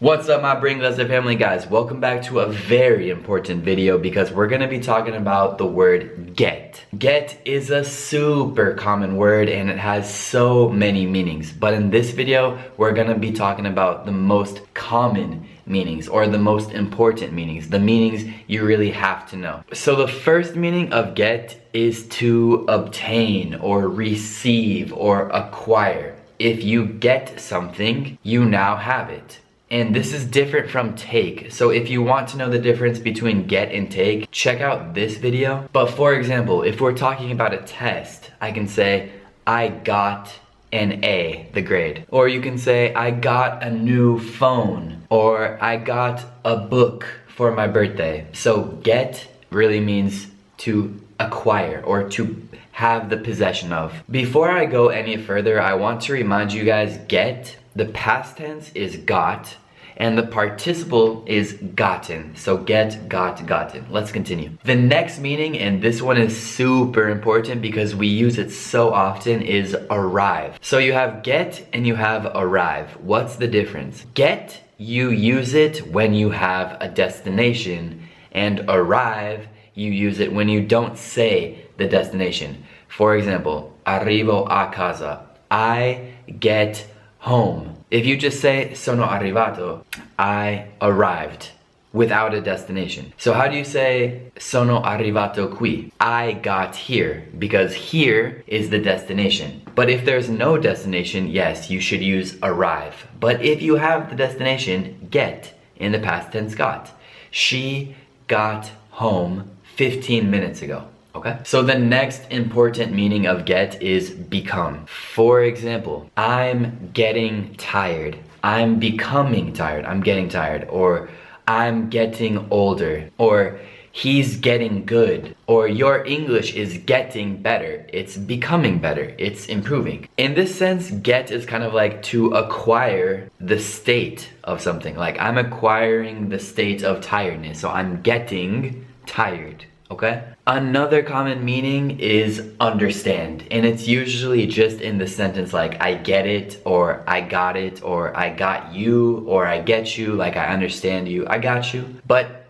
What's up, my Bringlese family, guys? Welcome back to a very important video because we're gonna be talking about the word get. Get is a super common word and it has so many meanings. But in this video, we're gonna be talking about the most common meanings or the most important meanings, the meanings you really have to know. So the first meaning of get is to obtain or receive or acquire. If you get something, you now have it. And this is different from take. So if you want to know the difference between get and take, check out this video. But for example, if we're talking about a test, I can say, I got an A, the grade. Or you can say, I got a new phone. Or I got a book for my birthday. So get really means to acquire or to have the possession of. Before I go any further, I want to remind you guys, get, the past tense is got, and the participle is gotten. So get, got, gotten. Let's continue. The next meaning, and this one is super important because we use it so often, is arrive. So you have get and you have arrive. What's the difference? Get, you use it when you have a destination, and arrive, you use it when you don't say the destination. For example, arrivo a casa. I get home. If you just say sono arrivato, I arrived, without a destination. So how do you say sono arrivato qui? I got here, because here is the destination. But if there's no destination, yes, you should use arrive. But if you have the destination, get, in the past tense got. She got home 15 minutes ago. Okay? So the next important meaning of get is become. For example, I'm getting tired. I'm becoming tired. I'm getting tired. Or I'm getting older. Or he's getting good. Or your English is getting better. It's becoming better. It's improving. In this sense, get is kind of like to acquire the state of something. Like I'm acquiring the state of tiredness. So I'm getting tired. Okay? Another common meaning is understand, and it's usually just in the sentence like I get it, or I got it, or I got you, or I get you, like I understand you, I got you. But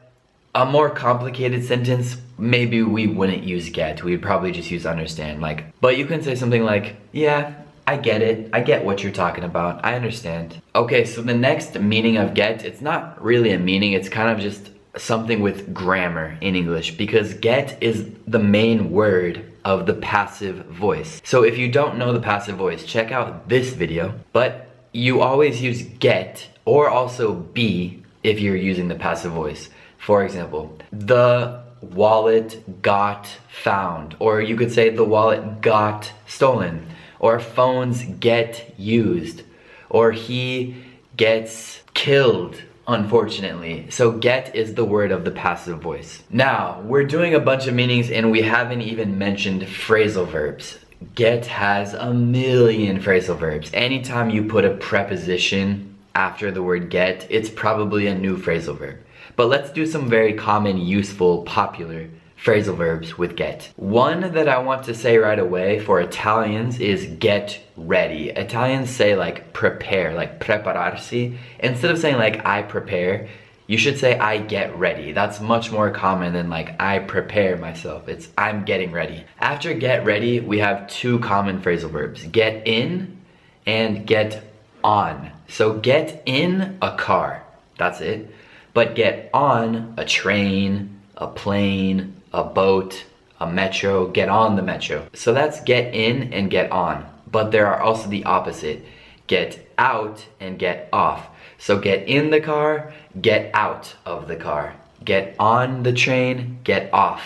a more complicated sentence, maybe we wouldn't use get, we'd probably just use understand. Like, but you can say something like, yeah, I get it, I get what you're talking about, I understand. Okay, so the next meaning of get, it's not really a meaning, it's kind of just something with grammar in English, because get is the main word of the passive voice. So if you don't know the passive voice, check out this video. But you always use get or also be if you're using the passive voice. For example, the wallet got found, or you could say the wallet got stolen, or phones get used, or he gets killed, unfortunately. So get is the word of the passive voice. Now, we're doing a bunch of meanings and we haven't even mentioned phrasal verbs. Get has a million phrasal verbs. Anytime you put a preposition after the word get, it's probably a new phrasal verb. But let's do some very common, useful, popular phrasal verbs with get. One that I want to say right away for Italians is get ready. Italians say like prepare, like prepararsi. Instead of saying like I prepare, you should say I get ready. That's much more common than like I prepare myself. It's I'm getting ready. After get ready, we have two common phrasal verbs, get in and get on. So get in a car, that's it. But get on a train, a plane, a boat, a metro, get on the metro. So that's get in and get on. But there are also the opposite, get out and get off. So get in the car, get out of the car. Get on the train, get off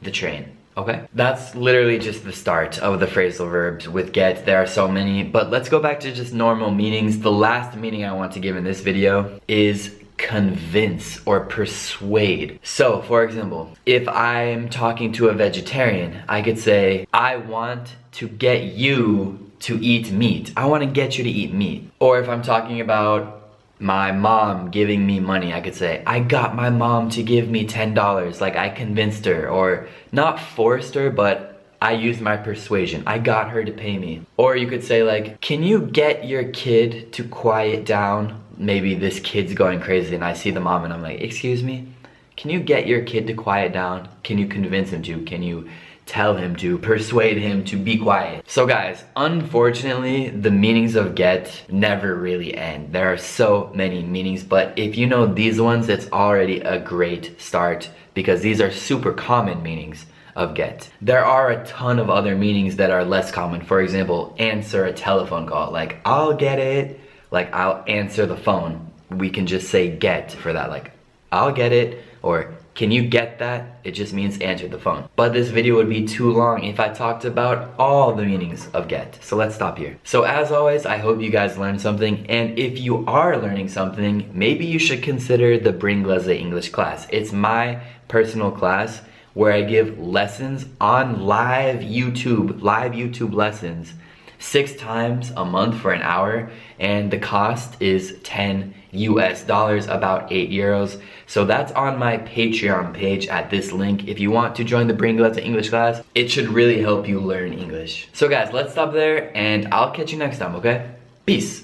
the train. Okay? That's literally just the start of the phrasal verbs with get. There are so many, but let's go back to just normal meanings. The last meaning I want to give in this video is convince or persuade. So for example, if I'm talking to a vegetarian, I could say, I want to get you to eat meat. I want to get you to eat meat. Or if I'm talking about my mom giving me money, I could say, I got my mom to give me $10. Like I convinced her, or not forced her, but I used my persuasion. I got her to pay me. Or you could say like, can you get your kid to quiet down maybe this kid's going crazy and I see the mom and I'm like, excuse me, can you get your kid to quiet down? Can you convince him to? Can you tell him to, persuade him to be quiet? So guys, unfortunately, the meanings of get never really end. There are so many meanings, but if you know these ones, it's already a great start because these are super common meanings of get. There are a ton of other meanings that are less common. For example, answer a telephone call. Like, I'll get it. Like, I'll answer the phone. We can just say get for that. Like, I'll get it, or can you get that? It just means answer the phone. But this video would be too long if I talked about all the meanings of get. So let's stop here. So as always, I hope you guys learned something. And if you are learning something, maybe you should consider the Bringlese English class. It's my personal class where I give lessons on live YouTube lessons 6 times a month for an hour, and the cost is $10 US, about 8 euros. So that's on my Patreon page at this link. If you want to join the Bringlese English class, it should really help you learn English. So guys, let's stop there and I'll catch you next time, okay? Peace.